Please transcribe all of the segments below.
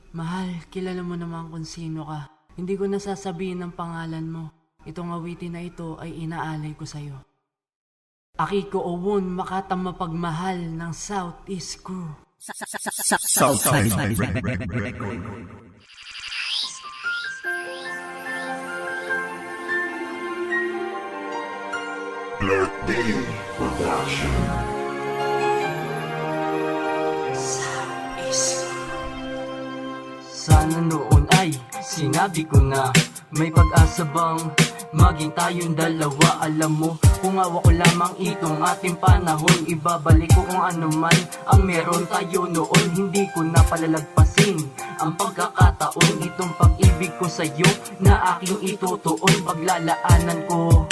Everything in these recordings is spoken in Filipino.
Mahal, kilala mo naman kung sino ka. Hindi ko nasasabihin ang pangalan mo. Itong awitin na ito ay inaalay ko sa'yo. Akiko Owon, makatang mapagmahal ng Southeast Crew. Southside Record. Black Day Production. Sana noon ay sinabi ko na may pag-asa bang maging tayong dalawa. Alam mo, kung hawak ko lamang itong ating panahon, ibabalik ko kung ano man ang meron tayo noon. Hindi ko na palalagpasin ang pagkakataon, itong pag-ibig ko sa'yo na aking itutuon. Paglalaanan ko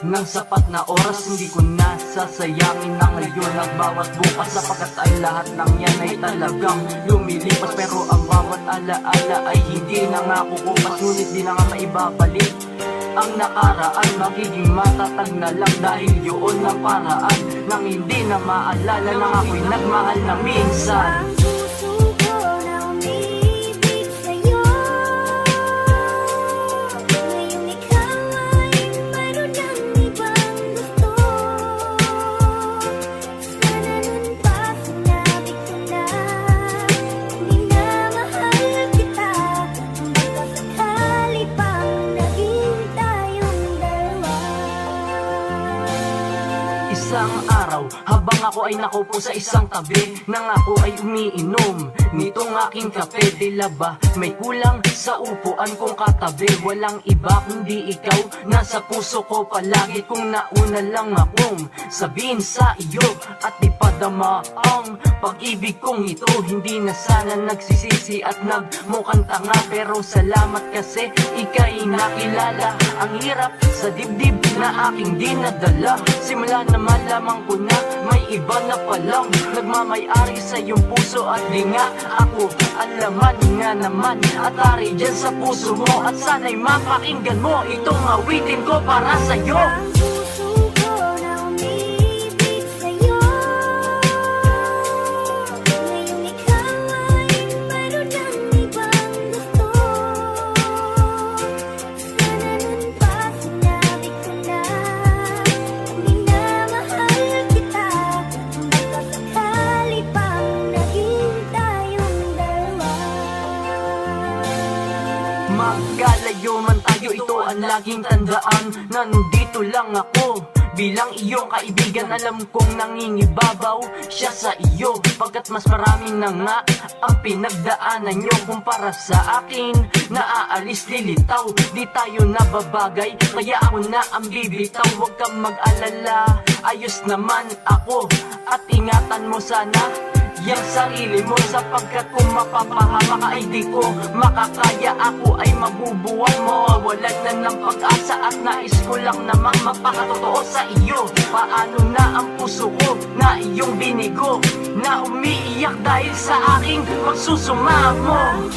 ng sapat na oras, hindi ko na sasayangin na ngayon at bawat bukas, sapagkat ay lahat ng yan ay talagang lumilipas. Pero ang bawat alaala ay hindi na nga kukupas, ngunit di na nga maibabalik ang nakaraan. Magiging matatag na lang dahil yun ang paraan nang hindi na maalala nang ako'y nagmahal na minsan. Isang araw, habang ako ay nakaupo sa isang tabi, nang ako ay umiinom nitong aking kape, tila ba may kulang sa upuan kong katabi. Walang iba kundi ikaw, nasa puso ko palagi. Kung nauna lang akong sabihin sa iyo at ipadama ang pag-ibig kong ito, hindi na sana nagsisisi at nagmukhang tanga. Pero salamat kasi ika'y nakilala ang hirap sa dibdib na aking dinadala. Simula naman lamang ko na may iba na palang nagmamay-ari sa iyong puso, at di nga ako alaman nga naman atari dyan sa puso mo. At sana'y mapakinggan mo itong awitin ko para sa'yo. Magkalayo man tayo, ito ang laging tandaan. Nandito lang ako bilang iyong kaibigan. Alam kong nangingibabaw siya sa iyo, pagkat mas maraming na nga ang pinagdaanan nyo kumpara sa akin. Naaalis lilitaw, di tayo nababagay, kaya ako na ang bibitaw. Huwag kang mag-alala, ayos naman ako, at ingatan mo sana yang sarili mo, sapagkat kung mapapahama ka ay di ko makakaya. Ako ay mabubuwang mo, walan na ng pag-asa, at nais ko lang namang magpakatotoo sa iyo. Paano na ang puso ko na iyong binigo, na umiiyak dahil sa aking pagsusumamo.